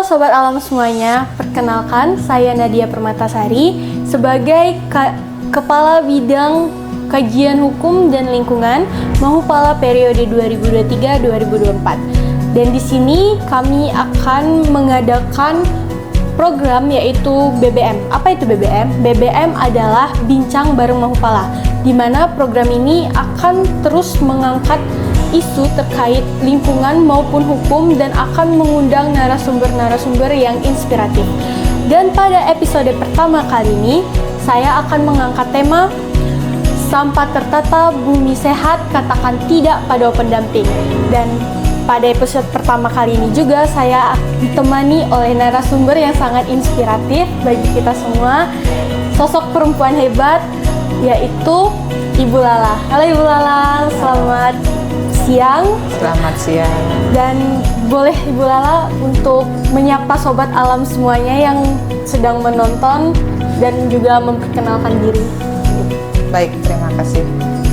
Sobat Alam semuanya, perkenalkan saya Nadia Permatasari sebagai Kepala Bidang Kajian Hukum dan Lingkungan Mahupala periode 2023-2024. Dan di sini kami akan mengadakan program yaitu BBM. Apa itu BBM? BBM adalah Bincang Bareng Mahupala, di mana program ini akan terus mengangkat isu terkait lingkungan maupun hukum dan akan mengundang narasumber-narasumber yang inspiratif. Dan pada episode pertama kali ini, saya akan mengangkat tema Sampah Tertata, Bumi Sehat, Katakan Tidak pada Open Dumping. Dan pada episode pertama kali ini juga saya ditemani oleh narasumber yang sangat inspiratif bagi kita semua, sosok perempuan hebat, yaitu Ibu Lala. Halo Ibu Lala, selamat siang. Selamat siang. Dan boleh Ibu Lala untuk menyapa Sobat Alam semuanya yang sedang menonton dan juga memperkenalkan diri. Baik, terima kasih.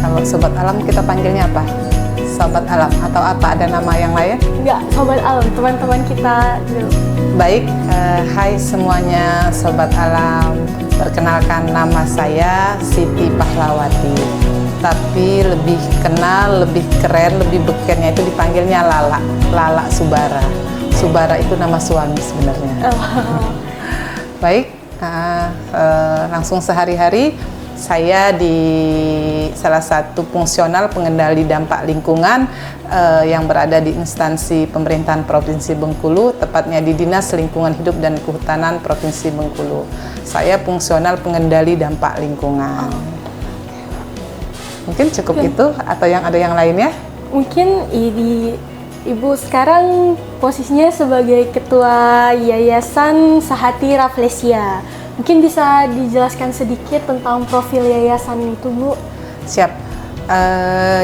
Kalau Sobat Alam kita panggilnya apa? Sobat Alam atau apa? Ada nama yang lain? Enggak, Sobat Alam, teman-teman kita dulu. Baik, hai semuanya Sobat Alam. Perkenalkan, nama saya Siti Pahlawati. Tapi lebih kenal, lebih keren, lebih bekennya itu dipanggilnya Lala. Lala Subara. Subara itu nama suami sebenarnya. Baik, langsung sehari-hari saya di salah satu fungsional pengendali dampak lingkungan yang berada di instansi pemerintahan Provinsi Bengkulu, tepatnya di Dinas Lingkungan Hidup dan Kehutanan Provinsi Bengkulu. Saya fungsional pengendali dampak lingkungan. Mungkin cukup itu atau yang ada yang lainnya? Mungkin Ibu sekarang posisinya sebagai Ketua Yayasan Sahati Rafflesia. Mungkin bisa dijelaskan sedikit tentang profil yayasan itu, Bu? Siap.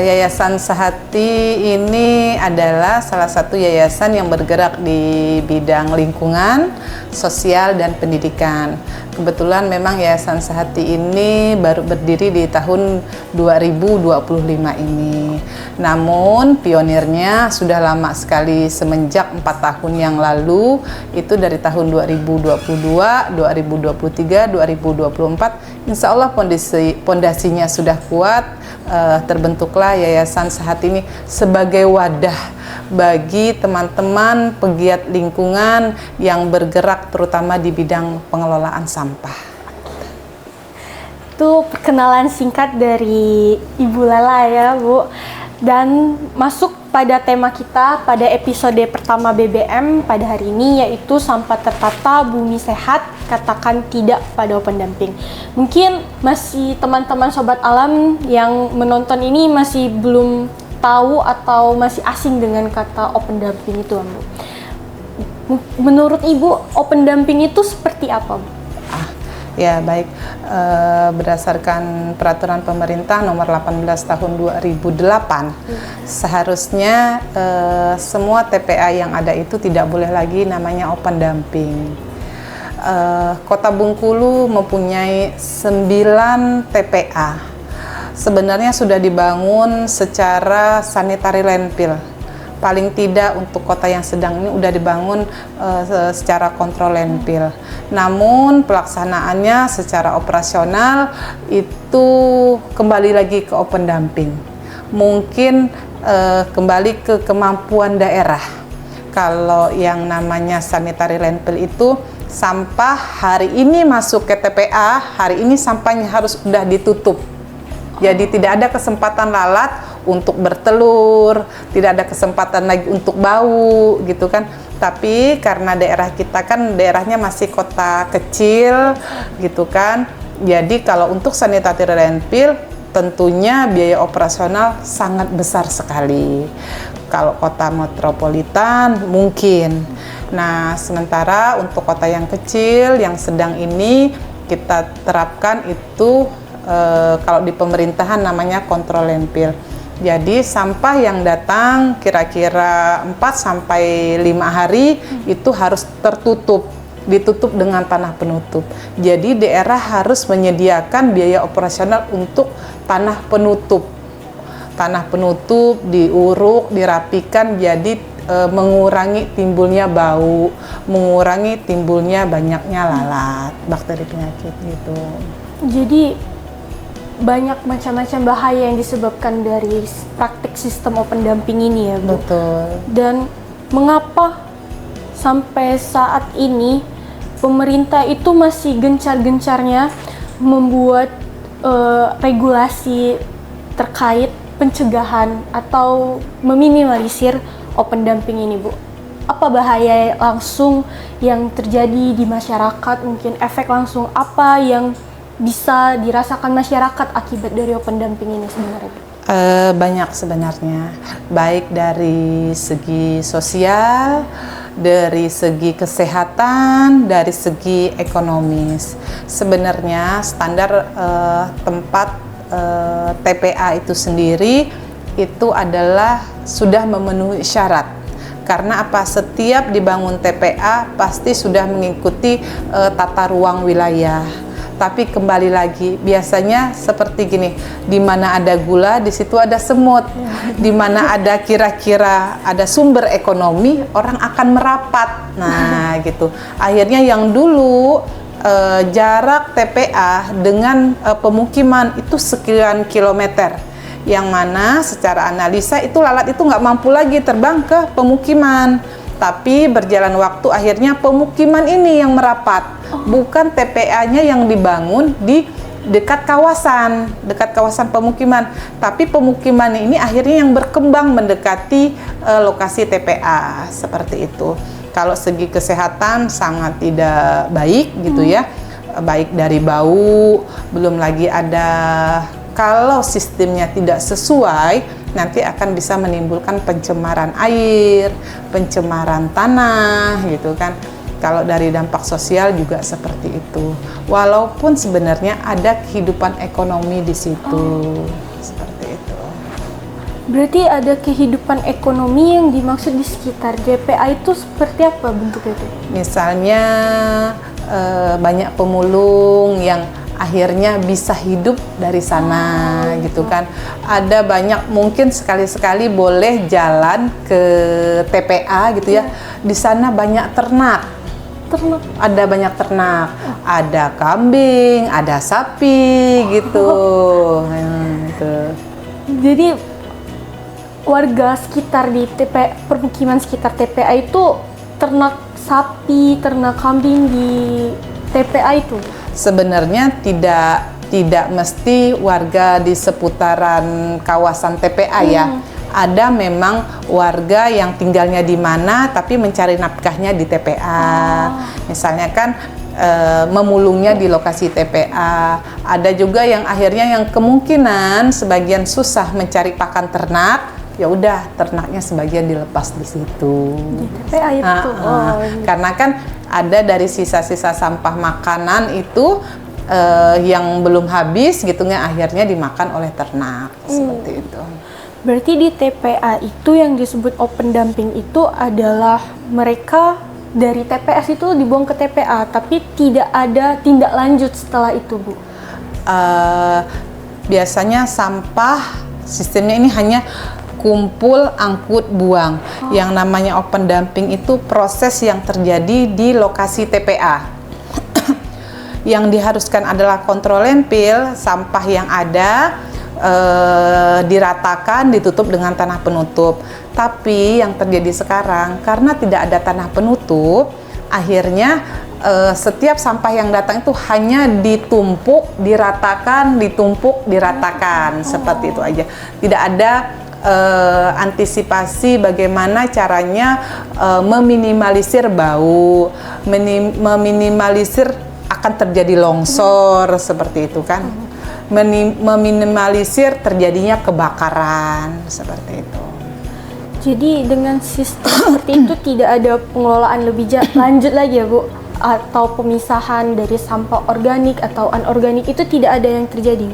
Yayasan Sahati ini adalah salah satu yayasan yang bergerak di bidang lingkungan, sosial, dan pendidikan. Kebetulan memang Yayasan Sahati ini baru berdiri di tahun 2025 ini. Namun pionirnya sudah lama sekali, semenjak 4 tahun yang lalu, itu dari tahun 2022, 2023, 2024. Insya Allah pondasinya sudah kuat. Terbentuklah Yayasan Sahati ini sebagai wadah bagi teman-teman pegiat lingkungan yang bergerak terutama di bidang pengelolaan sampah. Itu perkenalan singkat dari Ibu Lala ya, Bu. Dan masuk pada tema kita pada episode pertama BBM pada hari ini, yaitu Sampah Tertata, Bumi Sehat, Katakan Tidak pada Open Dumping. Mungkin masih teman-teman Sobat Alam yang menonton ini masih belum tahu atau masih asing dengan kata open dumping itu, Bu. Menurut Ibu, open dumping itu seperti apa, Bu? Ya baik, berdasarkan peraturan pemerintah nomor 18 tahun 2008, seharusnya semua TPA yang ada itu tidak boleh lagi namanya open dumping. Kota Bengkulu mempunyai 9 TPA. Sebenarnya sudah dibangun secara sanitary landfill. Paling tidak untuk kota yang sedang ini udah dibangun secara kontrol landfill. Namun pelaksanaannya secara operasional itu kembali lagi ke open dumping. Mungkin kembali ke kemampuan daerah. Kalau yang namanya sanitary landfill itu sampah hari ini masuk ke TPA, hari ini sampahnya harus udah ditutup. Jadi tidak ada kesempatan lalat untuk bertelur, tidak ada kesempatan lagi untuk bau gitu kan. Tapi karena daerah kita kan daerahnya masih kota kecil gitu kan. Jadi kalau untuk sanitary landfill tentunya biaya operasional sangat besar sekali. Kalau kota metropolitan mungkin. Nah, sementara untuk kota yang kecil yang sedang ini kita terapkan itu kalau di pemerintahan namanya kontrol landfill. Jadi sampah yang datang kira-kira 4 sampai 5 hari itu harus ditutup dengan tanah penutup. Jadi daerah harus menyediakan biaya operasional untuk tanah penutup. Tanah penutup diuruk, dirapikan, jadi mengurangi timbulnya bau, mengurangi timbulnya banyaknya lalat, bakteri penyakit gitu. Jadi banyak macam-macam bahaya yang disebabkan dari praktik sistem open dumping ini ya Bu. Betul. Dan mengapa sampai saat ini pemerintah itu masih gencar-gencarnya membuat regulasi terkait pencegahan atau meminimalisir open dumping ini Bu? Apa bahaya langsung yang terjadi di masyarakat, mungkin efek langsung apa yang bisa dirasakan masyarakat akibat dari open dumping ini sebenarnya? Banyak sebenarnya, baik dari segi sosial, dari segi kesehatan, dari segi ekonomis. Sebenarnya standar tempat TPA itu sendiri itu adalah sudah memenuhi syarat. Karena apa? Setiap dibangun TPA pasti sudah mengikuti tata ruang wilayah. Tapi kembali lagi, biasanya seperti gini, di mana ada gula, di situ ada semut. Di mana ada kira-kira ada sumber ekonomi, orang akan merapat. Nah, gitu. Akhirnya yang dulu jarak TPA dengan pemukiman itu sekian kilometer. Yang mana secara analisa itu lalat itu nggak mampu lagi terbang ke pemukiman. Tapi berjalan waktu akhirnya pemukiman ini yang merapat, bukan TPA-nya yang dibangun di dekat kawasan pemukiman. Tapi pemukiman ini akhirnya yang berkembang mendekati lokasi TPA, seperti itu. Kalau segi kesehatan sangat tidak baik gitu ya, baik dari bau, belum lagi ada kalau sistemnya tidak sesuai, nanti akan bisa menimbulkan pencemaran air, pencemaran tanah, gitu kan. Kalau dari dampak sosial juga seperti itu. Walaupun sebenarnya ada kehidupan ekonomi di situ, seperti itu. Berarti ada kehidupan ekonomi yang dimaksud di sekitar JPA itu seperti apa bentuknya itu? Misalnya banyak pemulung yang akhirnya bisa hidup dari sana gitu kan. Ada banyak, mungkin sekali-sekali boleh jalan ke TPA gitu ya. Di sana banyak ternak. Ada banyak ternak. Ada kambing, ada sapi gitu. Gitu. Jadi warga sekitar di permukiman sekitar TPA itu ternak sapi, ternak kambing di TPA itu? Sebenarnya tidak mesti warga di seputaran kawasan TPA ya. Ada memang warga yang tinggalnya di mana tapi mencari nafkahnya di TPA. Misalnya kan memulungnya di lokasi TPA. Ada juga yang akhirnya yang kemungkinan sebagian susah mencari pakan ternak, ya udah ternaknya sebagian dilepas di situ. Di TPA itu. Karena kan ada dari sisa-sisa sampah makanan itu yang belum habis gitu nggak, akhirnya dimakan oleh ternak, seperti itu. Berarti di TPA itu yang disebut open dumping itu adalah mereka dari TPS itu dibuang ke TPA, tapi tidak ada tindak lanjut setelah itu, Bu? Biasanya sampah sistemnya ini hanya kumpul, angkut, buang. Yang namanya open dumping itu proses yang terjadi di lokasi TPA. Yang diharuskan adalah kontrol landfill, sampah yang ada diratakan, ditutup dengan tanah penutup. Tapi yang terjadi sekarang, karena tidak ada tanah penutup, akhirnya setiap sampah yang datang itu hanya ditumpuk, diratakan, ditumpuk, diratakan, seperti itu aja. Tidak ada antisipasi bagaimana caranya meminimalisir bau, meminimalisir akan terjadi longsor, seperti itu kan, meminimalisir terjadinya kebakaran, seperti itu. Jadi dengan sistem seperti itu tidak ada pengelolaan lebih lanjut lagi ya, Bu? Atau pemisahan dari sampah organik atau anorganik itu tidak ada yang terjadi?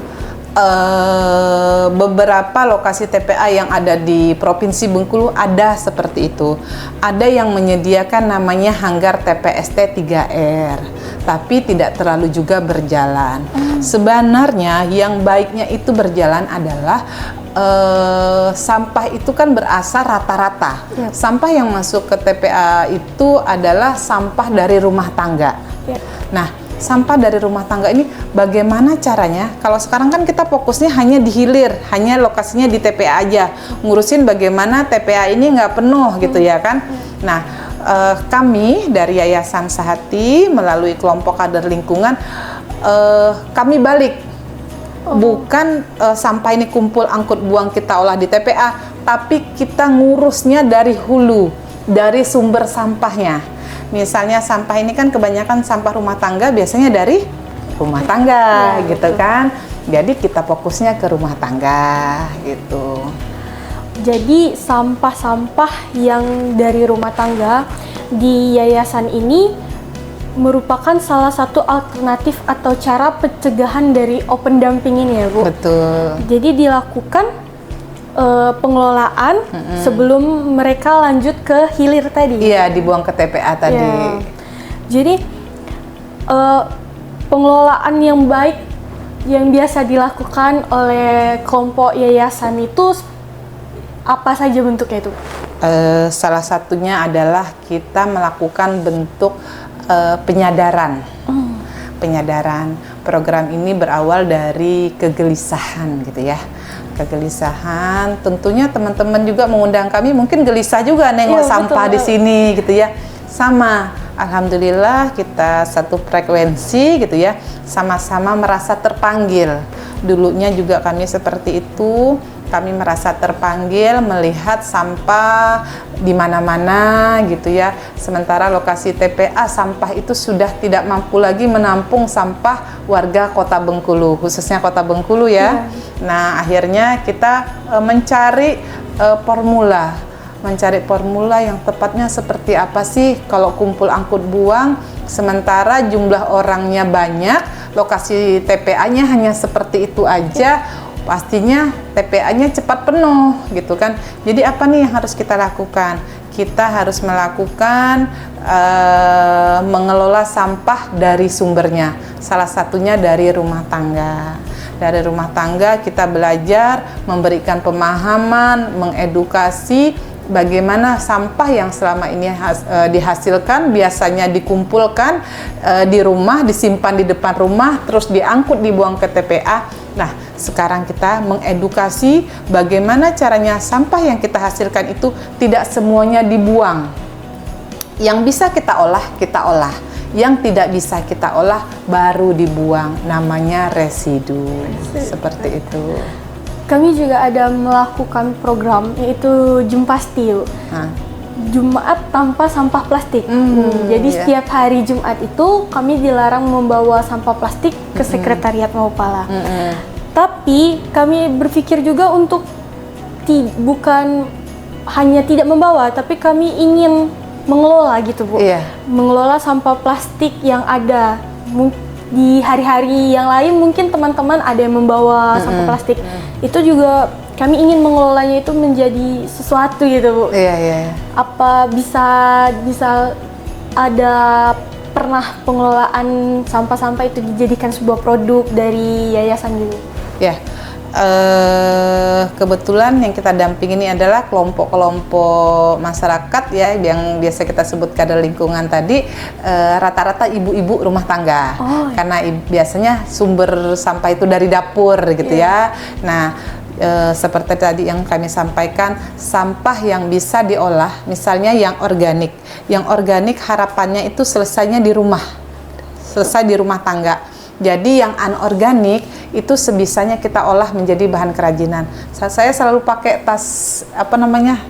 Beberapa lokasi TPA yang ada di Provinsi Bengkulu ada seperti itu. Ada yang menyediakan namanya hanggar TPST 3R, tapi tidak terlalu juga berjalan. Sebenarnya yang baiknya itu berjalan adalah sampah itu kan berasal rata-rata. Yep. Sampah yang masuk ke TPA itu adalah sampah dari rumah tangga. Yep. Nah, sampah dari rumah tangga ini bagaimana caranya? Kalau sekarang kan kita fokusnya hanya di hilir, hanya lokasinya di TPA aja, ngurusin bagaimana TPA ini nggak penuh gitu ya kan. Nah, kami dari Yayasan Sehati melalui kelompok kader lingkungan, kami balik. Bukan sampah ini kumpul angkut buang kita olah di TPA, tapi kita ngurusnya dari hulu, dari sumber sampahnya. Misalnya sampah ini kan kebanyakan sampah rumah tangga, biasanya dari rumah tangga gitu kan. Jadi kita fokusnya ke rumah tangga gitu. Jadi sampah-sampah yang dari rumah tangga di yayasan ini merupakan salah satu alternatif atau cara pencegahan dari open dumping ini ya Bu? Betul. Jadi dilakukan pengelolaan sebelum mereka lanjut ke hilir tadi? Iya, dibuang ke TPA tadi. Ya. Jadi pengelolaan yang baik yang biasa dilakukan oleh kelompok yayasan itu apa saja bentuknya itu? Salah satunya adalah kita melakukan bentuk penyadaran. Penyadaran. Program ini berawal dari kegelisahan gitu ya. Kegelisahan. Tentunya teman-teman juga mengundang kami mungkin gelisah juga nengok sampah di sini gitu ya. Sama. Alhamdulillah kita satu frekuensi gitu ya. Sama-sama merasa terpanggil. Dulunya juga kami seperti itu. Kami merasa terpanggil melihat sampah di mana-mana gitu ya. Sementara lokasi TPA sampah itu sudah tidak mampu lagi menampung sampah warga Kota Bengkulu, khususnya Kota Bengkulu ya. Nah, akhirnya kita mencari formula yang tepatnya seperti apa sih kalau kumpul angkut buang, sementara jumlah orangnya banyak, lokasi TPA-nya hanya seperti itu aja. Pastinya TPA-nya cepat penuh gitu kan. Jadi apa nih yang harus kita lakukan? Kita harus melakukan mengelola sampah dari sumbernya. Salah satunya dari rumah tangga. Dari rumah tangga kita belajar, memberikan pemahaman, mengedukasi bagaimana sampah yang selama ini dihasilkan biasanya dikumpulkan di rumah, disimpan di depan rumah, terus diangkut dibuang ke TPA. Nah, sekarang kita mengedukasi bagaimana caranya sampah yang kita hasilkan itu tidak semuanya dibuang. Yang bisa kita olah, kita olah. Yang tidak bisa kita olah, baru dibuang. Namanya residu. Seperti itu. Kami juga ada melakukan program yaitu Jumpasti. Jumat tanpa sampah plastik. Jadi setiap hari Jumat itu kami dilarang membawa sampah plastik ke sekretariat Maupala. Tapi kami berpikir juga untuk bukan hanya tidak membawa, tapi kami ingin mengelola gitu Bu. Mengelola sampah plastik yang ada. Di hari-hari yang lain mungkin teman-teman ada yang membawa sampah plastik. Itu juga kami ingin mengelolanya itu menjadi sesuatu gitu Bu. Apa bisa ada pernah pengelolaan sampah-sampah itu dijadikan sebuah produk dari yayasan gitu? Kebetulan yang kita dampingi ini adalah kelompok-kelompok masyarakat ya, yang biasa kita sebut kader lingkungan tadi, rata-rata ibu-ibu rumah tangga. Karena biasanya sumber sampah itu dari dapur gitu ya. Nah, seperti tadi yang kami sampaikan, sampah yang bisa diolah, misalnya yang organik. Yang organik harapannya itu selesai di rumah tangga. Jadi yang anorganik itu sebisanya kita olah menjadi bahan kerajinan. Saya selalu pakai tas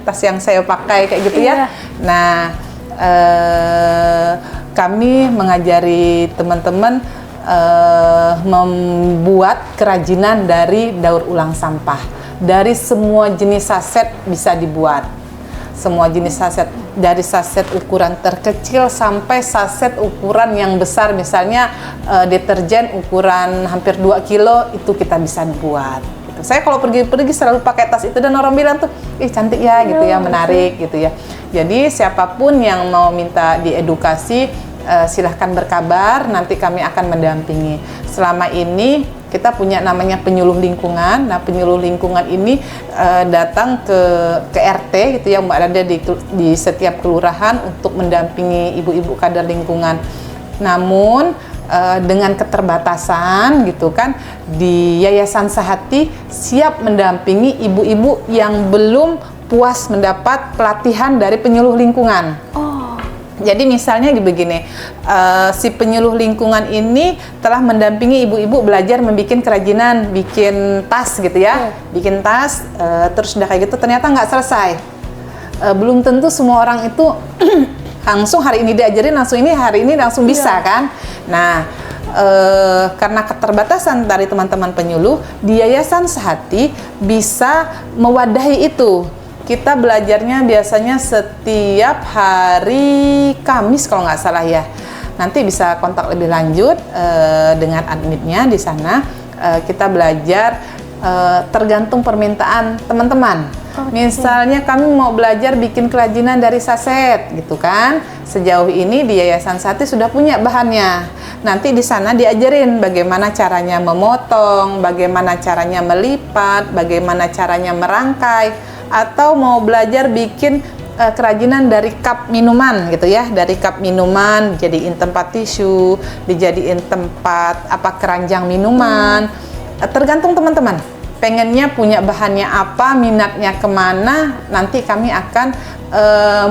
tas yang saya pakai kayak gitu ya. Nah, kami mengajari teman-teman membuat kerajinan dari daur ulang sampah. Dari semua jenis saset bisa dibuat. Semua jenis saset, dari saset ukuran terkecil sampai saset ukuran yang besar, misalnya deterjen ukuran hampir 2 kilo itu kita bisa buat. Gitu. Saya kalau pergi-pergi selalu pakai tas itu dan orang bilang tuh, ih cantik ya gitu ya, menarik gitu ya. Jadi siapapun yang mau minta diedukasi, silahkan berkabar, nanti kami akan mendampingi. Selama ini kita punya namanya penyuluh lingkungan. Nah, penyuluh lingkungan ini datang ke RT gitu yang berada di setiap kelurahan untuk mendampingi ibu-ibu kader lingkungan. Namun dengan keterbatasan gitu kan, di Yayasan Sehati siap mendampingi ibu-ibu yang belum puas mendapat pelatihan dari penyuluh lingkungan. Jadi misalnya begini, si penyuluh lingkungan ini telah mendampingi ibu-ibu belajar membuat kerajinan, bikin tas gitu ya, bikin tas, terus udah kayak gitu ternyata nggak selesai. Belum tentu semua orang itu langsung hari ini diajarin, hari ini langsung bisa kan. Nah, karena keterbatasan dari teman-teman penyuluh, di Yayasan Sehati bisa mewadahi itu. Kita belajarnya biasanya setiap hari Kamis kalau nggak salah ya. Nanti bisa kontak lebih lanjut dengan adminnya di sana. Kita belajar tergantung permintaan teman-teman. Misalnya kami mau belajar bikin kerajinan dari saset gitu kan. Sejauh ini di Yayasan Sehati sudah punya bahannya. Nanti di sana diajarin bagaimana caranya memotong, bagaimana caranya melipat, bagaimana caranya merangkai, atau mau belajar bikin kerajinan dari cup minuman gitu ya, dari cup minuman dijadiin tempat tisu, dijadiin tempat keranjang minuman. Tergantung teman-teman pengennya punya bahannya apa, minatnya kemana, nanti kami akan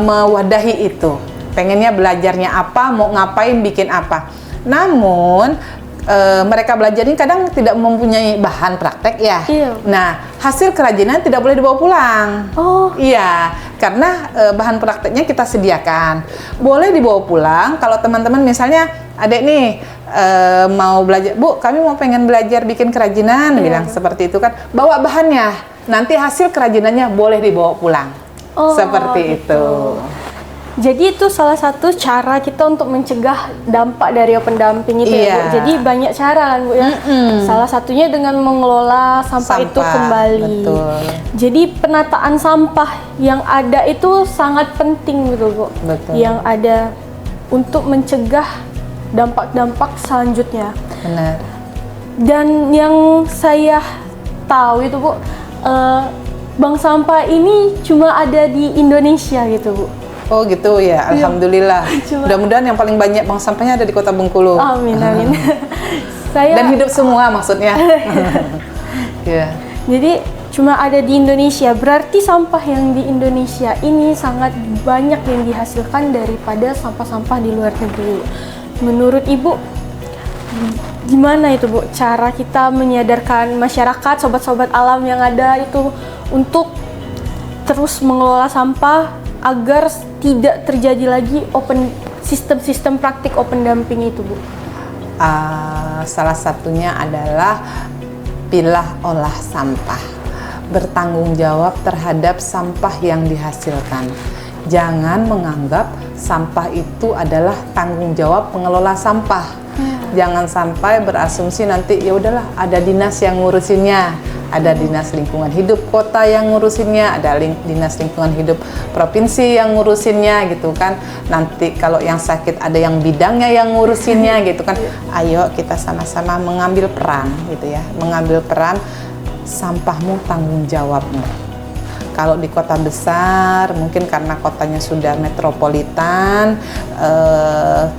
mewadahi itu. Pengennya belajarnya apa, mau ngapain, bikin apa. Namun mereka belajar ini kadang tidak mempunyai bahan praktek ya. Nah, hasil kerajinan tidak boleh dibawa pulang. Iya, karena bahan prakteknya kita sediakan. Boleh dibawa pulang kalau teman-teman misalnya adek nih mau belajar, Bu, kami mau pengen belajar bikin kerajinan, bilang seperti itu kan, bawa bahannya, nanti hasil kerajinannya boleh dibawa pulang. Seperti itu. Jadi itu salah satu cara kita untuk mencegah dampak dari open dumping itu ya, Bu. Jadi banyak cara kan, Bu ya. Salah satunya dengan mengelola sampah itu kembali. Betul. Jadi penataan sampah yang ada itu sangat penting gitu, Bu. Betul. Yang ada untuk mencegah dampak-dampak selanjutnya. Benar. Dan yang saya tahu itu, Bu, bank sampah ini cuma ada di Indonesia gitu, Bu. Oh gitu ya, alhamdulillah. Mudah-mudahan yang paling banyak bank sampahnya ada di Kota Bengkulu. Amin, amin. Dan hidup semua maksudnya. Jadi cuma ada di Indonesia, berarti sampah yang di Indonesia ini sangat banyak yang dihasilkan daripada sampah-sampah di luar negeri. Menurut Ibu, gimana itu, Bu, cara kita menyadarkan masyarakat, sobat-sobat alam yang ada itu untuk terus mengelola sampah agar tidak terjadi lagi sistem praktik open dumping itu, Bu? Salah satunya adalah pilah olah sampah, bertanggung jawab terhadap sampah yang dihasilkan. Jangan menganggap sampah itu adalah tanggung jawab pengelola sampah. Jangan sampai berasumsi nanti ya udahlah ada dinas yang ngurusinnya, ada dinas lingkungan hidup kota yang ngurusinnya, ada dinas lingkungan hidup provinsi yang ngurusinnya gitu kan. Nanti kalau yang sakit ada yang bidangnya yang ngurusinnya gitu kan. Ayo kita sama-sama mengambil peran gitu ya, mengambil peran. Sampahmu tanggung jawabmu. Kalau di kota besar, mungkin karena kotanya sudah metropolitan,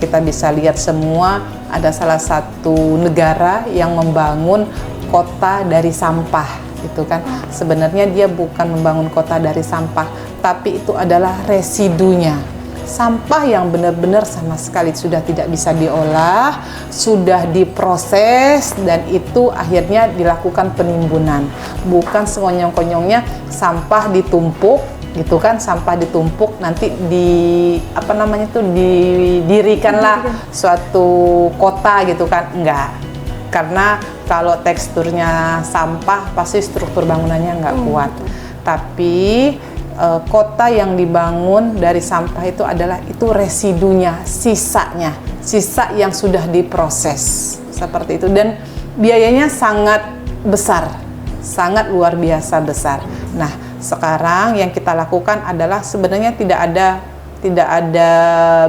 kita bisa lihat semua ada salah satu negara yang membangun kota dari sampah, gitu kan. Sebenarnya dia bukan membangun kota dari sampah, tapi itu adalah residunya. Sampah yang benar-benar sama sekali sudah tidak bisa diolah, sudah diproses, dan itu akhirnya dilakukan penimbunan. Bukan sekonyong-konyongnya sampah ditumpuk, gitu kan, sampah ditumpuk nanti didirikanlah suatu kota gitu kan, enggak. Karena kalau teksturnya sampah pasti struktur bangunannya nggak kuat. Tapi kota yang dibangun dari sampah itu adalah residunya, sisa yang sudah diproses seperti itu, dan biayanya sangat besar, sangat luar biasa besar. Nah, sekarang yang kita lakukan adalah sebenarnya tidak ada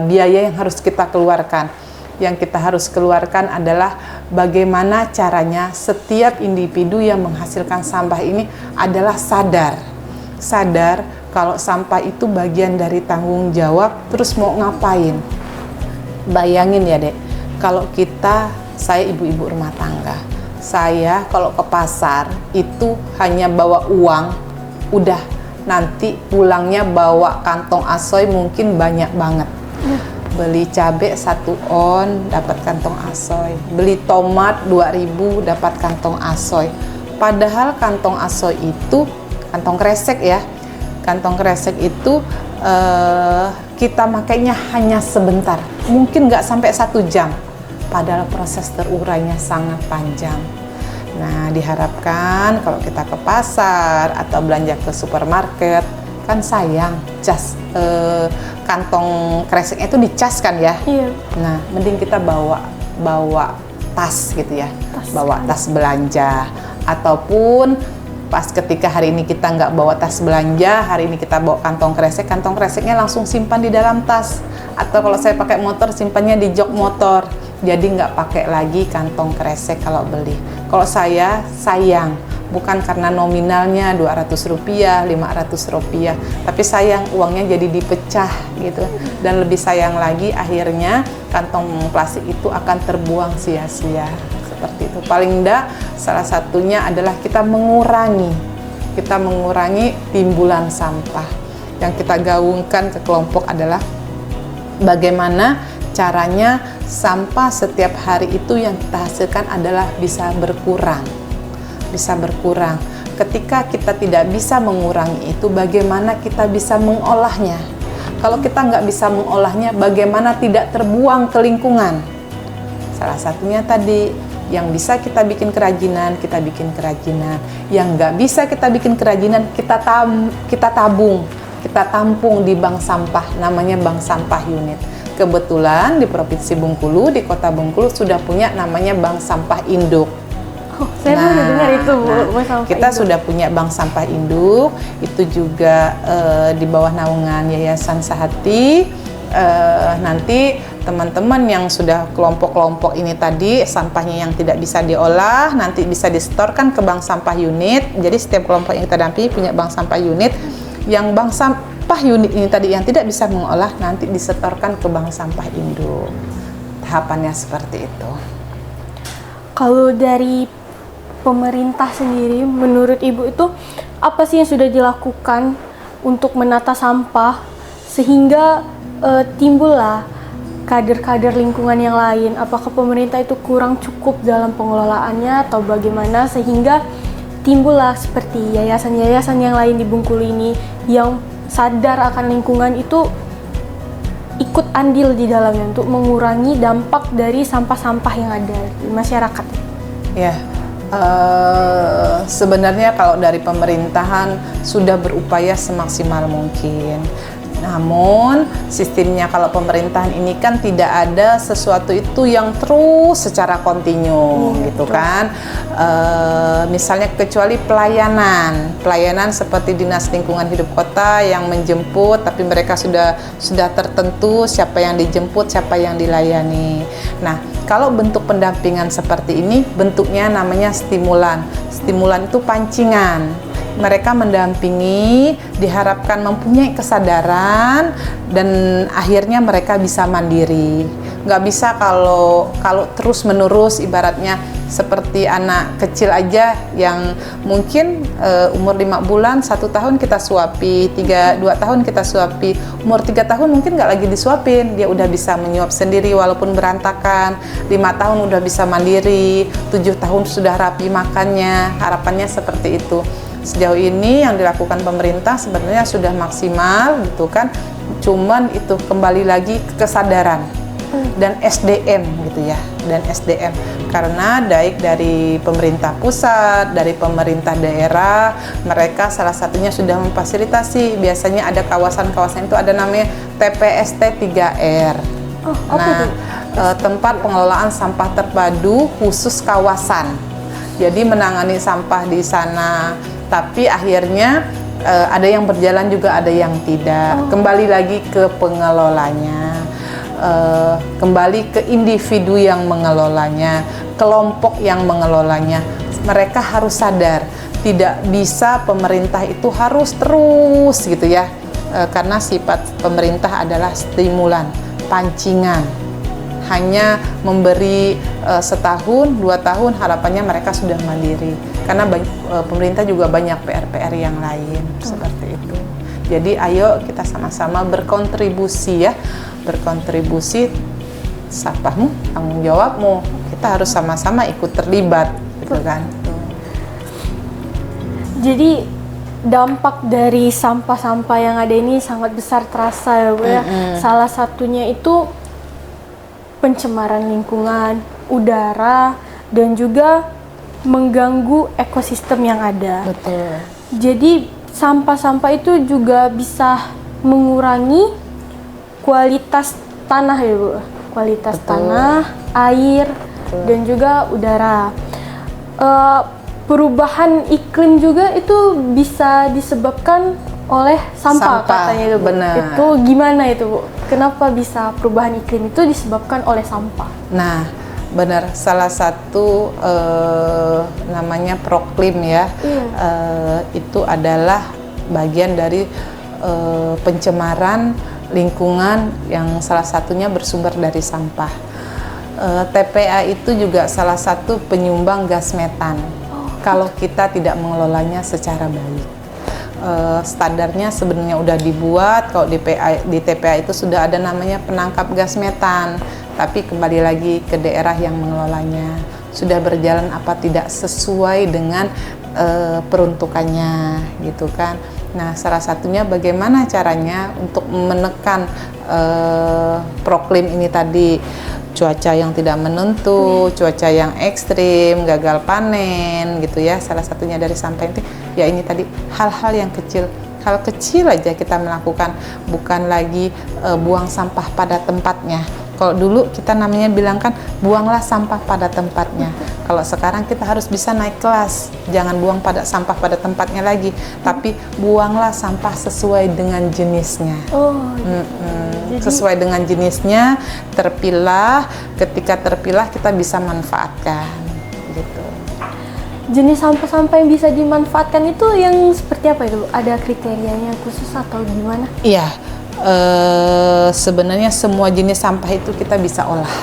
biaya yang harus kita keluarkan. yang kita harus keluarkan adalah bagaimana caranya setiap individu yang menghasilkan sampah ini adalah sadar kalau sampah itu bagian dari tanggung jawab, terus mau ngapain. Bayangin ya Dek, kalau saya ibu-ibu rumah tangga, saya kalau ke pasar itu hanya bawa uang, udah nanti pulangnya bawa kantong asoy mungkin banyak banget. Beli cabai 1 on dapat kantong asoy, beli tomat 2.000 dapat kantong asoy. Padahal kantong asoy itu kantong kresek ya, kantong kresek itu kita makainya hanya sebentar, mungkin nggak sampai 1 jam, padahal proses terurainya sangat panjang. Nah, diharapkan kalau kita ke pasar atau belanja ke supermarket, kan sayang kantong kreseknya itu dicas kan ya. Iya. Nah, mending kita bawa tas gitu ya, bawa tas belanja, ataupun pas ketika hari ini kita nggak bawa tas belanja, hari ini kita bawa kantong kreseknya langsung simpan di dalam tas. Atau kalau saya pakai motor, simpannya di jok motor. Jadi nggak pakai lagi kantong kresek kalau beli. Kalau saya sayang, bukan karena nominalnya Rp200, Rp500, tapi sayang uangnya jadi dipecah gitu. Dan lebih sayang lagi akhirnya kantong plastik itu akan terbuang sia-sia. Seperti itu. Paling enggak salah satunya adalah kita mengurangi timbulan sampah. Yang kita gaungkan ke kelompok adalah bagaimana caranya sampah setiap hari itu yang kita hasilkan adalah bisa berkurang. Ketika kita tidak bisa mengurangi itu, bagaimana kita bisa mengolahnya? Kalau kita nggak bisa mengolahnya, bagaimana tidak terbuang ke lingkungan? Salah satunya tadi, yang bisa kita bikin kerajinan, kita bikin kerajinan. Yang nggak bisa kita bikin kerajinan, kita tabung, kita tampung di bank sampah, namanya bank sampah unit. Kebetulan di Provinsi Bengkulu, di Kota Bengkulu sudah punya namanya bank sampah induk. Saya baru dengar itu, Bu. Kita sudah punya bank sampah induk, itu juga di bawah naungan Yayasan Sehati. Nanti teman-teman yang sudah kelompok-kelompok ini tadi, sampahnya yang tidak bisa diolah, nanti bisa disetorkan ke bank sampah unit. Jadi setiap kelompok yang kita dampingi punya bank sampah unit. Yang bank sampah unit ini tadi yang tidak bisa mengolah, nanti disetorkan ke bank sampah induk. Tahapannya seperti itu. Kalau dari pemerintah sendiri, menurut Ibu itu apa sih yang sudah dilakukan untuk menata sampah sehingga timbullah kader-kader lingkungan yang lain? Apakah pemerintah itu kurang cukup dalam pengelolaannya atau bagaimana sehingga timbullah seperti yayasan-yayasan yang lain di Bengkulu ini yang sadar akan lingkungan itu ikut andil di dalamnya untuk mengurangi dampak dari sampah-sampah yang ada di masyarakat? Ya. Sebenarnya kalau dari pemerintahan sudah berupaya semaksimal mungkin. Namun sistemnya kalau pemerintahan ini kan tidak ada sesuatu itu yang terus secara kontinu gitu kan. Misalnya kecuali pelayanan seperti Dinas Lingkungan Hidup Kota yang menjemput, tapi mereka sudah tertentu siapa yang dijemput, siapa yang dilayani. Nah, kalau bentuk pendampingan seperti ini bentuknya namanya stimulan. Stimulan itu pancingan. Mereka mendampingi, diharapkan mempunyai kesadaran dan akhirnya mereka bisa mandiri. Nggak bisa kalau terus menerus, ibaratnya seperti anak kecil aja yang mungkin umur 5 bulan, 1 tahun kita suapi, 2 tahun kita suapi, umur 3 tahun mungkin nggak lagi disuapin, dia udah bisa menyuap sendiri walaupun berantakan, 5 tahun udah bisa mandiri, 7 tahun sudah rapi makannya, harapannya seperti itu. Sejauh ini yang dilakukan pemerintah sebenarnya sudah maksimal gitu kan, cuman itu kembali lagi ke kesadaran dan SDM gitu ya, dan SDM karena baik dari pemerintah pusat, dari pemerintah daerah, mereka salah satunya sudah memfasilitasi, biasanya ada kawasan-kawasan itu ada namanya TPST 3R. Tempat pengelolaan sampah terpadu khusus kawasan. Jadi menangani sampah di sana. Tapi akhirnya ada yang berjalan juga ada yang tidak. Kembali lagi ke pengelolanya. kembali ke individu yang mengelolanya, kelompok yang mengelolanya. Mereka harus sadar, tidak bisa pemerintah itu harus terus gitu ya, karena sifat pemerintah adalah stimulan, pancingan. Hanya memberi setahun, 2 tahun harapannya mereka sudah mandiri. Karena pemerintah juga banyak PR-PR yang lain seperti itu. Jadi ayo kita sama-sama berkontribusi ya, berkontribusi, sapahmu, tanggung jawabmu. Kita harus sama-sama ikut terlibat, gitu kan. Jadi dampak dari sampah-sampah yang ada ini sangat besar terasa ya Bu ya. Salah satunya itu pencemaran lingkungan, udara, dan juga mengganggu ekosistem yang ada. Betul. Jadi sampah-sampah itu juga bisa mengurangi kualitas tanah ya Bu. Kualitas tanah, air, dan juga udara. Perubahan iklim juga itu bisa disebabkan oleh sampah katanya itu Bu. Benar. Itu gimana itu Bu? Kenapa bisa perubahan iklim itu disebabkan oleh sampah? Nah, benar, salah satu namanya proklim ya, itu adalah bagian dari pencemaran lingkungan yang salah satunya bersumber dari sampah. TPA itu juga salah satu penyumbang gas metan kalau kita tidak mengelolanya secara baik. Standarnya sebenarnya udah dibuat, kalau di TPA itu sudah ada namanya penangkap gas metan, tapi kembali lagi ke daerah yang mengelolanya, sudah berjalan apa tidak sesuai dengan peruntukannya gitu kan. Nah, salah satunya bagaimana caranya untuk menekan proklim ini tadi, cuaca yang tidak menentu, cuaca yang ekstrim, gagal panen gitu ya. Salah satunya dari sampah itu ya ini tadi, hal-hal yang kecil, hal kecil aja kita melakukan, bukan lagi buang sampah pada tempatnya. Kalau dulu kita namanya bilang kan buanglah sampah pada tempatnya. Kalau sekarang kita harus bisa naik kelas, jangan buang sampah pada tempatnya lagi, tapi buanglah sampah sesuai dengan jenisnya. Sesuai dengan jenisnya, terpilah. Ketika terpilah kita bisa manfaatkan, gitu. Jenis sampah-sampah yang bisa dimanfaatkan itu yang seperti apa itu? Ada kriterianya khusus atau gimana? Iya, sebenarnya semua jenis sampah itu kita bisa olah,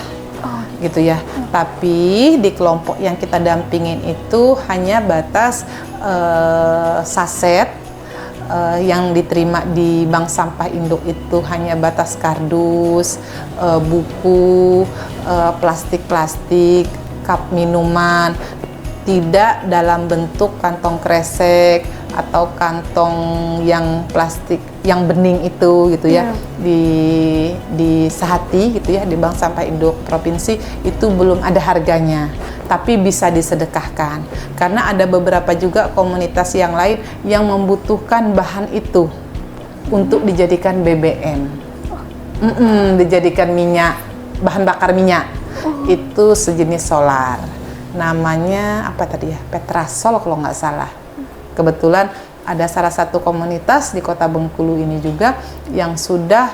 gitu ya. Tapi di kelompok yang kita dampingin itu hanya batas saset. Yang diterima di bank sampah induk itu hanya batas kardus, buku, plastik-plastik, cup minuman, tidak dalam bentuk kantong kresek atau kantong yang plastik yang bening itu gitu ya. Di Sehati gitu ya, di bank sampah induk provinsi itu belum ada harganya, tapi bisa disedekahkan karena ada beberapa juga komunitas yang lain yang membutuhkan bahan itu untuk dijadikan BBM, dijadikan minyak, bahan bakar minyak. Itu sejenis solar, namanya apa tadi ya, Petrasol kalau nggak salah. Kebetulan ada salah satu komunitas di Kota Bengkulu ini juga yang sudah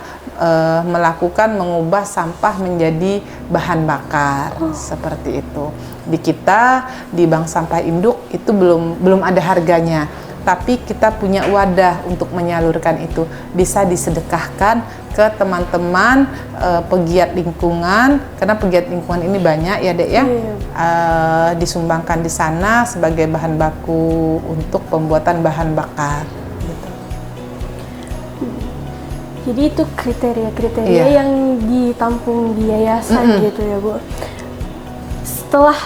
melakukan mengubah sampah menjadi bahan bakar, seperti itu. Di kita di bank sampah induk itu belum ada harganya, tapi kita punya wadah untuk menyalurkan itu, bisa disedekahkan ke teman-teman pegiat lingkungan, karena pegiat lingkungan ini banyak ya Dek ya. Disumbangkan di sana sebagai bahan baku untuk pembuatan bahan bakar gitu. Jadi itu kriteria-kriteria yang ditampung di yayasan gitu ya Bu. Setelah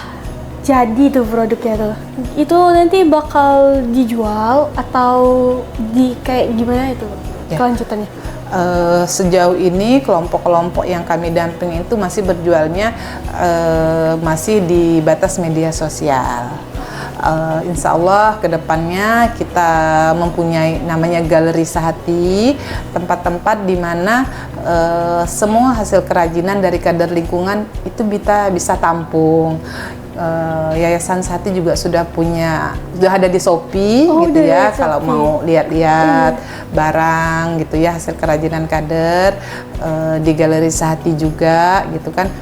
jadi tuh produknya tuh, itu nanti bakal dijual atau di kayak gimana itu kelanjutannya? Sejauh ini kelompok-kelompok yang kami damping itu masih berjualnya masih di batas media sosial. Insya Allah kedepannya kita mempunyai namanya Galeri Sehati, tempat-tempat di mana semua hasil kerajinan dari kader lingkungan itu bisa tampung. Yayasan Sehati juga sudah ada di Shopee gitu udah ya, ada kalau Shopee. mau lihat-lihat barang gitu ya, hasil kerajinan kader. Di Galeri Sehati juga gitu kan.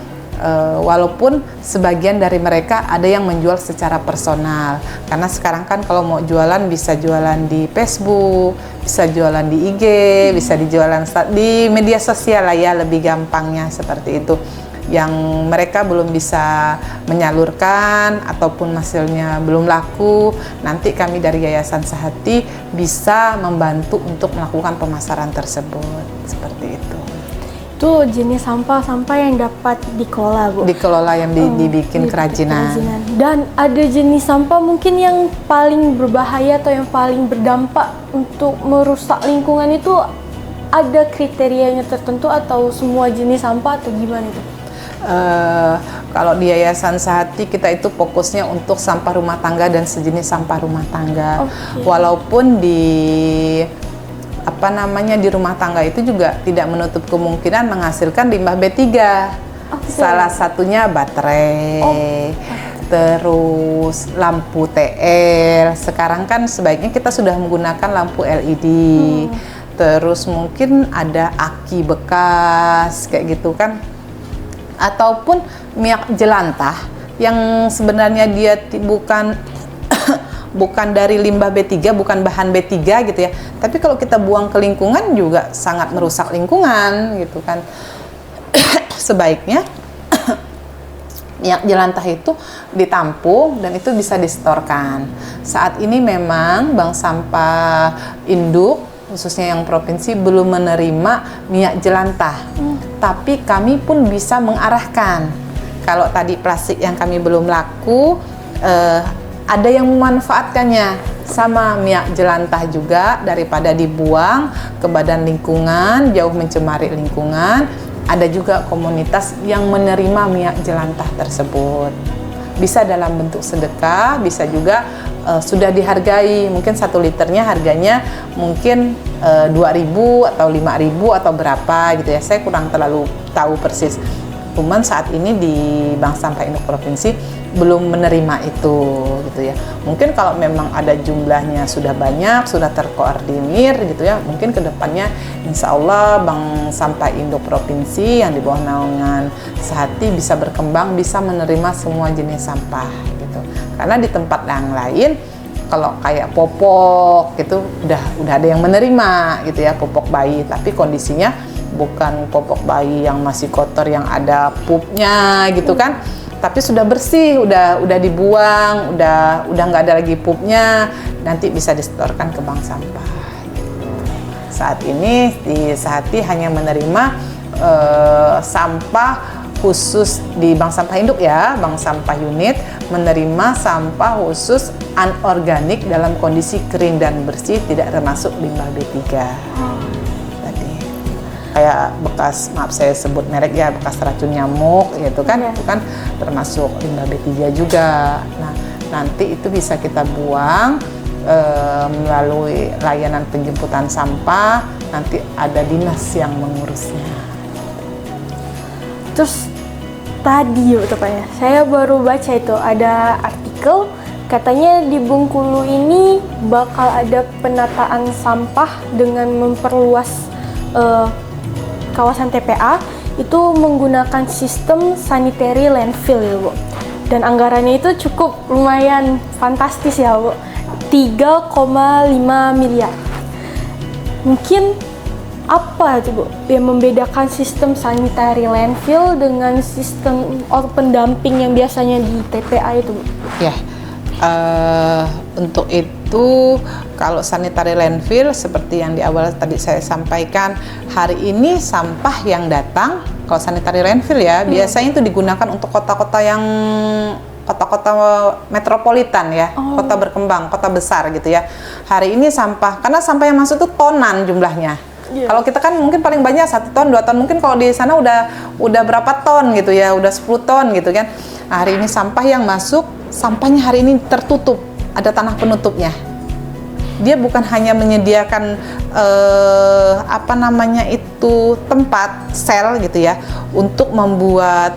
Walaupun sebagian dari mereka ada yang menjual secara personal, karena sekarang kan kalau mau jualan bisa jualan di Facebook, bisa jualan di IG, bisa dijualan di media sosial lah ya, lebih gampangnya seperti itu. Yang mereka belum bisa menyalurkan ataupun hasilnya belum laku, nanti kami dari Yayasan Sehati bisa membantu untuk melakukan pemasaran tersebut, seperti itu. Itu jenis sampah-sampah yang dapat dikelola, Bu. Dikelola yang dibikin kerajinan. Dan ada jenis sampah mungkin yang paling berbahaya atau yang paling berdampak untuk merusak lingkungan itu, ada kriterianya tertentu atau semua jenis sampah atau gimana itu? Kalau di Yayasan Sehati kita itu fokusnya untuk sampah rumah tangga dan sejenis sampah rumah tangga. Walaupun di rumah tangga itu juga tidak menutup kemungkinan menghasilkan limbah B3. Salah satunya baterai, terus lampu TL. Sekarang kan sebaiknya kita sudah menggunakan lampu LED. Terus mungkin ada aki bekas kayak gitu kan, ataupun minyak jelantah yang sebenarnya dia bukan dari limbah B3, bukan bahan B3 gitu ya. Tapi kalau kita buang ke lingkungan juga sangat merusak lingkungan gitu kan. Sebaiknya minyak jelantah itu ditampung dan itu bisa disetorkan. Saat ini memang Bank Sampah Induk khususnya yang provinsi belum menerima minyak jelantah. Tapi kami pun bisa mengarahkan. Kalau tadi plastik yang kami belum laku, ada yang memanfaatkannya sama minyak jelantah juga, daripada dibuang ke badan lingkungan, jauh mencemari lingkungan. Ada juga komunitas yang menerima minyak jelantah tersebut. Bisa dalam bentuk sedekah, bisa juga sudah dihargai. Mungkin 1 liternya harganya mungkin 2.000 atau 5.000 atau berapa gitu ya. Saya kurang terlalu tahu persis. Cuman saat ini di Bank Sampah Induk Provinsi belum menerima itu gitu ya. Mungkin kalau memang ada jumlahnya sudah banyak, sudah terkoordinir gitu ya, mungkin kedepannya insya Allah Bank Sampah Induk Provinsi yang di bawah naungan Sehati bisa berkembang, bisa menerima semua jenis sampah gitu. Karena di tempat yang lain kalau kayak popok gitu udah ada yang menerima gitu ya, popok bayi, tapi kondisinya bukan popok bayi yang masih kotor yang ada pupnya gitu kan, tapi sudah bersih, udah dibuang, udah nggak ada lagi pupnya, nanti bisa disetorkan ke bank sampah. Saat ini di Sehati hanya menerima sampah khusus di Bank Sampah Induk ya, Bank Sampah Unit menerima sampah khusus anorganik dalam kondisi kering dan bersih, tidak termasuk limbah B3. Kayak bekas, maaf saya sebut merek ya, bekas racun nyamuk gitu kan, itu kan termasuk limbah B3 juga. Nah, nanti itu bisa kita buang melalui layanan penjemputan sampah, nanti ada dinas yang mengurusnya. Terus tadi itu Pak ya, saya baru baca itu ada artikel katanya di Bengkulu ini bakal ada penataan sampah dengan memperluas kawasan TPA itu menggunakan sistem sanitary landfill ya Bu. Dan anggarannya itu cukup lumayan fantastis ya Bu, 3,5 miliar. Mungkin apa itu Bu yang membedakan sistem sanitary landfill dengan sistem open dumping yang biasanya di TPA itu Bu? Ya, untuk itu kalau sanitary landfill seperti yang di awal tadi saya sampaikan, hari ini sampah yang datang kalau sanitary landfill ya biasanya itu digunakan untuk kota-kota yang kota-kota metropolitan ya, kota berkembang, kota besar gitu ya. Hari ini sampah, karena sampah yang masuk itu tonan jumlahnya. Kalau kita kan mungkin paling banyak 1 ton, 2 ton, mungkin kalau di sana udah berapa ton gitu ya, udah 10 ton gitu kan. Nah, hari ini sampah yang masuk, sampahnya hari ini tertutup, ada tanah penutupnya. Dia bukan hanya menyediakan satu tempat sel gitu ya untuk membuat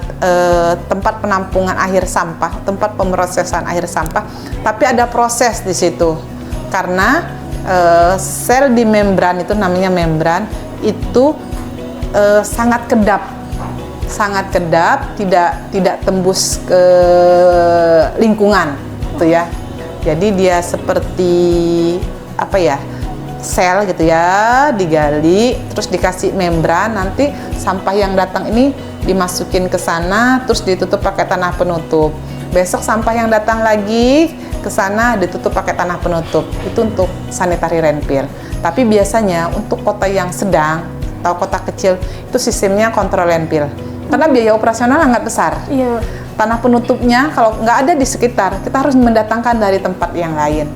tempat penampungan akhir sampah, tempat pemrosesan akhir sampah, tapi ada proses di situ karena sel di membran itu namanya membran itu sangat kedap, tidak tembus ke lingkungan gitu ya. Jadi dia seperti apa ya, sel gitu ya, digali terus dikasih membran, nanti sampah yang datang ini dimasukin ke sana terus ditutup pakai tanah penutup. Besok sampah yang datang lagi ke sana ditutup pakai tanah penutup. Itu untuk sanitary landfill. Tapi biasanya untuk kota yang sedang atau kota kecil itu sistemnya kontrol landfill. Karena biaya operasional sangat besar. Iya. Tanah penutupnya kalau nggak ada di sekitar, kita harus mendatangkan dari tempat yang lain.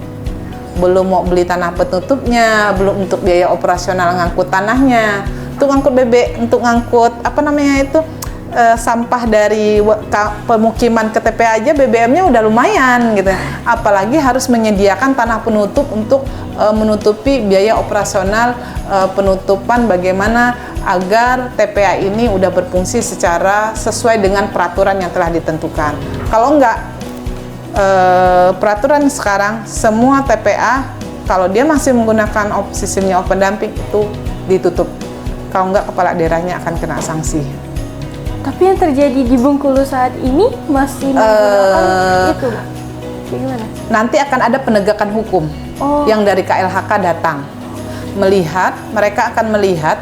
Belum mau beli tanah penutupnya, belum untuk biaya operasional ngangkut tanahnya, untuk ngangkut untuk ngangkut apa namanya itu sampah dari pemukiman ke TPA aja BBM-nya udah lumayan gitu. Apalagi harus menyediakan tanah penutup untuk menutupi biaya operasional penutupan bagaimana agar TPA ini udah berfungsi secara sesuai dengan peraturan yang telah ditentukan. Kalau enggak, peraturan sekarang semua TPA kalau dia masih menggunakan sistemnya open dumping itu ditutup. Kalau enggak, kepala daerahnya akan kena sanksi. Tapi yang terjadi di Bengkulu saat ini masih menggunakan itu, bagaimana? Nanti akan ada penegakan hukum yang dari KLHK datang. Mereka akan melihat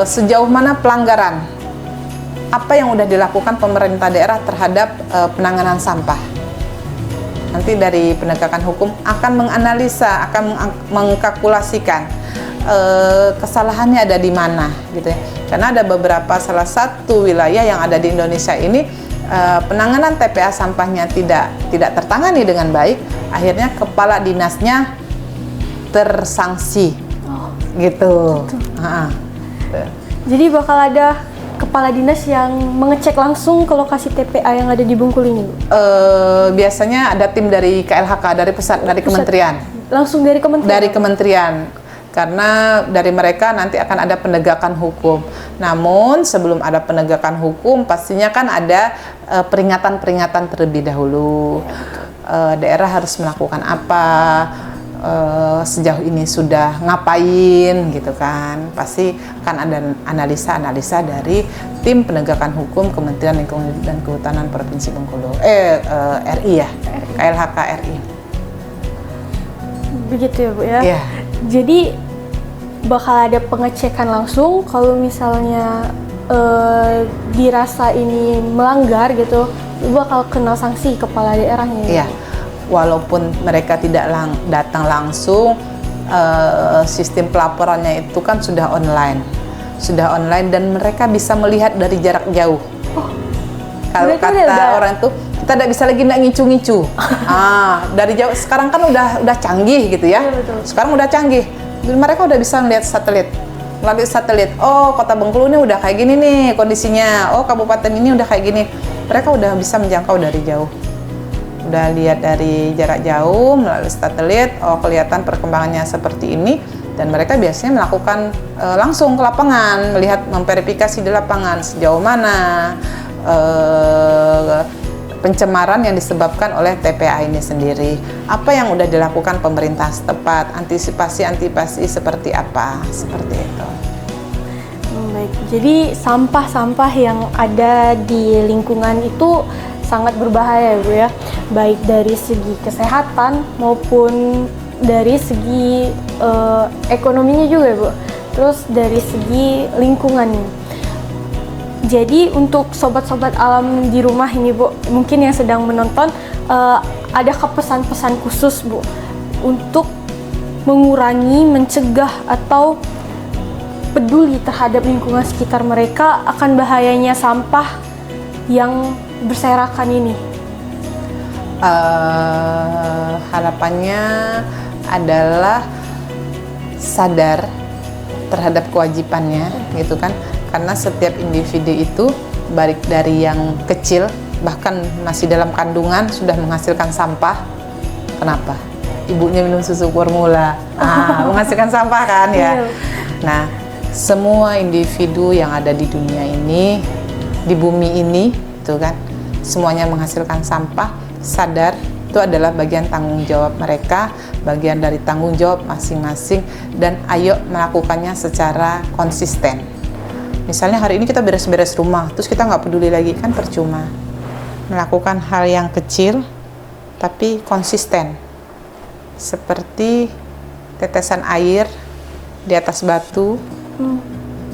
sejauh mana pelanggaran, apa yang udah dilakukan pemerintah daerah terhadap penanganan sampah. Nanti dari penegakan hukum akan menganalisa, akan mengkalkulasikan kesalahannya ada di mana gitu ya. Karena ada beberapa, salah satu wilayah yang ada di Indonesia ini penanganan TPA sampahnya tidak tertangani dengan baik, akhirnya kepala dinasnya tersanksi gitu. Jadi bakal ada kepala dinas yang mengecek langsung ke lokasi TPA yang ada di Bengkulu ini, Bu? Biasanya ada tim dari KLHK, dari kementerian. Langsung dari kementerian? Dari kementerian. Karena dari mereka nanti akan ada penegakan hukum. Namun sebelum ada penegakan hukum pastinya kan ada peringatan-peringatan terlebih dahulu. Daerah harus melakukan apa, sejauh ini sudah ngapain gitu kan. Pasti akan ada analisa-analisa dari tim penegakan hukum Kementerian Lingkungan Hidup dan Kehutanan Provinsi Bengkulu. RI ya, KLHK RI. Begitu ya, Bu ya? Iya. Jadi bakal ada pengecekan langsung kalau misalnya dirasa ini melanggar gitu, bakal kena sanksi kepala daerahnya. Iya. Walaupun mereka tidak datang langsung, sistem pelaporannya itu kan sudah online dan mereka bisa melihat dari jarak jauh. Kalau kata orang itu, kita tidak bisa lagi ngicu-ngicu. Dari jauh sekarang kan udah canggih gitu ya. Iya, betul. Sekarang udah canggih. Mereka udah bisa melihat melalui satelit. Oh, Kota Bengkulu ini udah kayak gini nih kondisinya. Oh, kabupaten ini udah kayak gini. Mereka udah bisa menjangkau dari jauh. Udah lihat dari jarak jauh melalui satelit, oh kelihatan perkembangannya seperti ini, dan mereka biasanya melakukan langsung ke lapangan, melihat, memverifikasi di lapangan sejauh mana pencemaran yang disebabkan oleh TPA ini sendiri, apa yang udah dilakukan pemerintah setempat, antisipasi seperti apa, seperti itu. Baik, jadi sampah-sampah yang ada di lingkungan itu sangat berbahaya, Bu ya, baik dari segi kesehatan maupun dari segi ekonominya juga, Bu. Terus dari segi lingkungan. Jadi untuk sobat-sobat alam di rumah ini, Bu, mungkin yang sedang menonton, adakah pesan-pesan khusus, Bu, untuk mengurangi, mencegah atau peduli terhadap lingkungan sekitar mereka akan bahayanya sampah yang berserakan ini? Harapannya adalah sadar terhadap kewajibannya gitu kan, karena setiap individu itu baik dari yang kecil bahkan masih dalam kandungan sudah menghasilkan sampah. Kenapa? Ibunya minum susu formula, menghasilkan sampah kan ya. Nah, semua individu yang ada di dunia ini, di bumi ini, itu kan, semuanya menghasilkan sampah, sadar itu adalah bagian tanggung jawab mereka, bagian dari tanggung jawab masing-masing, dan ayo melakukannya secara konsisten. Misalnya hari ini kita beres-beres rumah, terus kita nggak peduli lagi, kan percuma. Melakukan hal yang kecil tapi konsisten, seperti tetesan air di atas batu.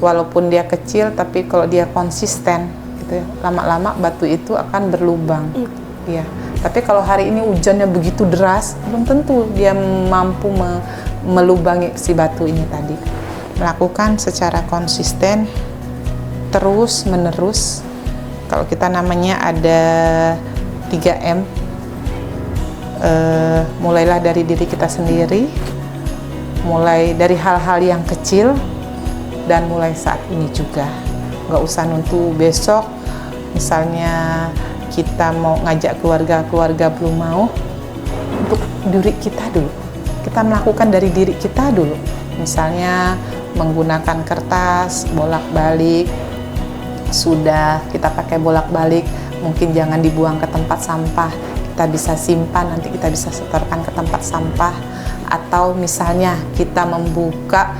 Walaupun dia kecil, tapi kalau dia konsisten, gitu ya, lama-lama batu itu akan berlubang. Ya. Tapi kalau hari ini hujannya begitu deras, belum tentu dia mampu melubangi si batu ini tadi. Melakukan secara konsisten, terus menerus. Kalau kita namanya ada 3M, mulailah dari diri kita sendiri, mulai dari hal-hal yang kecil, dan mulai saat ini juga. Nggak usah nunggu besok, misalnya kita mau ngajak keluarga belum mau, untuk diri kita dulu. Kita melakukan dari diri kita dulu. Misalnya menggunakan kertas, bolak-balik, sudah kita pakai bolak-balik, mungkin jangan dibuang ke tempat sampah, kita bisa simpan, nanti kita bisa setorkan ke tempat sampah. Atau misalnya kita membuka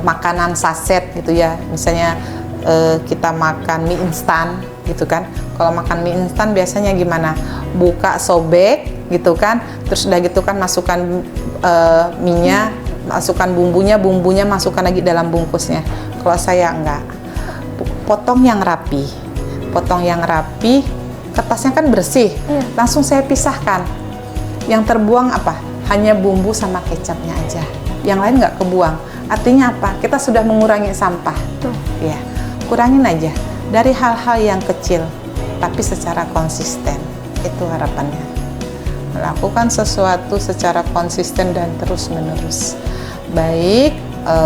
makanan saset gitu ya, misalnya kita makan mie instan gitu kan. Kalau makan mie instan biasanya gimana? Buka, sobek gitu kan, terus udah gitu kan masukkan mie-nya, masukkan bumbunya masukkan lagi dalam bungkusnya. Kalau saya enggak, potong yang rapi, kertasnya kan bersih, langsung saya pisahkan. Yang terbuang apa? Hanya bumbu sama kecapnya aja, yang lain nggak kebuang. Artinya apa? Kita sudah mengurangi sampah. Ya, kurangin aja dari hal-hal yang kecil, tapi secara konsisten. Itu harapannya. Melakukan sesuatu secara konsisten dan terus-menerus, baik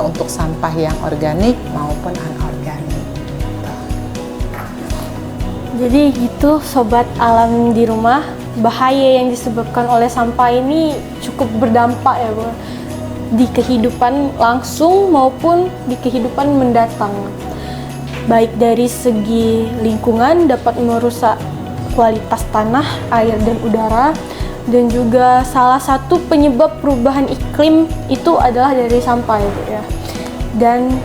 untuk sampah yang organik maupun anorganik. Jadi gitu sobat alam di rumah, bahaya yang disebabkan oleh sampah ini cukup berdampak ya Bu, di kehidupan langsung maupun di kehidupan mendatang. Baik dari segi lingkungan dapat merusak kualitas tanah, air, dan udara, dan juga salah satu penyebab perubahan iklim itu adalah dari sampah ya. Dan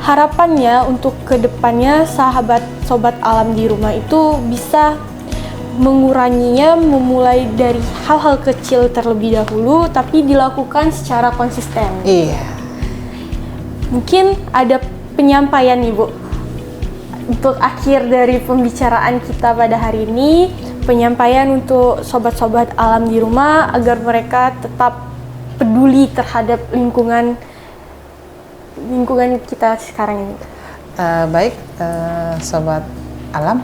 harapannya untuk kedepannya sobat alam di rumah itu bisa menguranginya, memulai dari hal-hal kecil terlebih dahulu, tapi dilakukan secara konsisten. Iya. Mungkin ada penyampaian nih Bu, untuk akhir dari pembicaraan kita pada hari ini, penyampaian untuk sobat-sobat alam di rumah agar mereka tetap peduli terhadap lingkungan kita sekarang ini. Baik, sobat alam.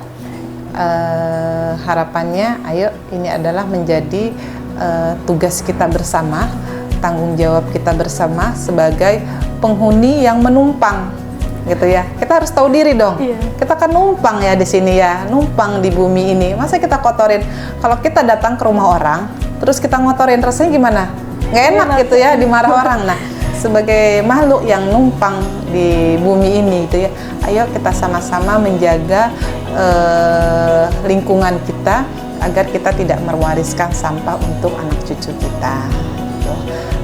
Harapannya, ayo ini adalah menjadi tugas kita bersama, tanggung jawab kita bersama sebagai penghuni yang menumpang, gitu ya. Kita harus tahu diri dong. Iya. Kita kan numpang ya di sini ya, numpang di bumi ini. Masa kita kotorin? Kalau kita datang ke rumah orang, terus kita ngotorin, rasanya gimana? Nggak enak gitu ya, dimarah orang. Nah, sebagai makhluk yang numpang di bumi ini itu ya, ayo kita sama-sama menjaga lingkungan kita agar kita tidak mewariskan sampah untuk anak cucu kita. Gitu.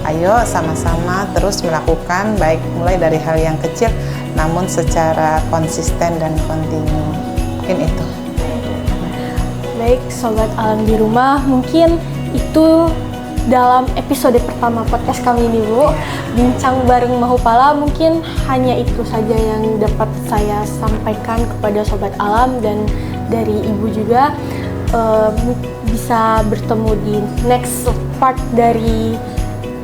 Ayo sama-sama terus melakukan, baik mulai dari hal yang kecil namun secara konsisten dan kontinu. Mungkin itu. Baik sobat alam di rumah, mungkin itu dalam episode pertama podcast kami ini Bu, bincang bareng Mahupala. Mungkin hanya itu saja yang dapat saya sampaikan kepada sobat alam, dan dari ibu juga bisa bertemu di next part dari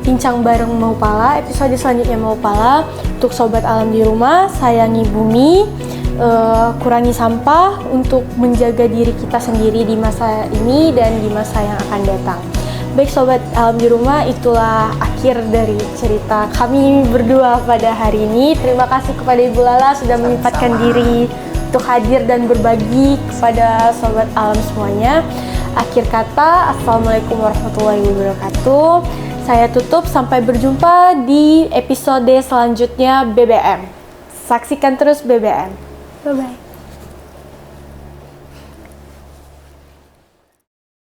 bincang bareng Mahupala, episode selanjutnya Mahupala. Untuk sobat alam di rumah, sayangi bumi, kurangi sampah untuk menjaga diri kita sendiri di masa ini dan di masa yang akan datang. Baik sobat alam di rumah, itulah akhir dari cerita kami berdua pada hari ini. Terima kasih kepada Ibu Lala sudah menyempatkan diri untuk hadir dan berbagi kepada sobat alam semuanya. Akhir kata, Assalamualaikum warahmatullahi wabarakatuh. Saya tutup, sampai berjumpa di episode selanjutnya BBM. Saksikan terus BBM. Bye-bye.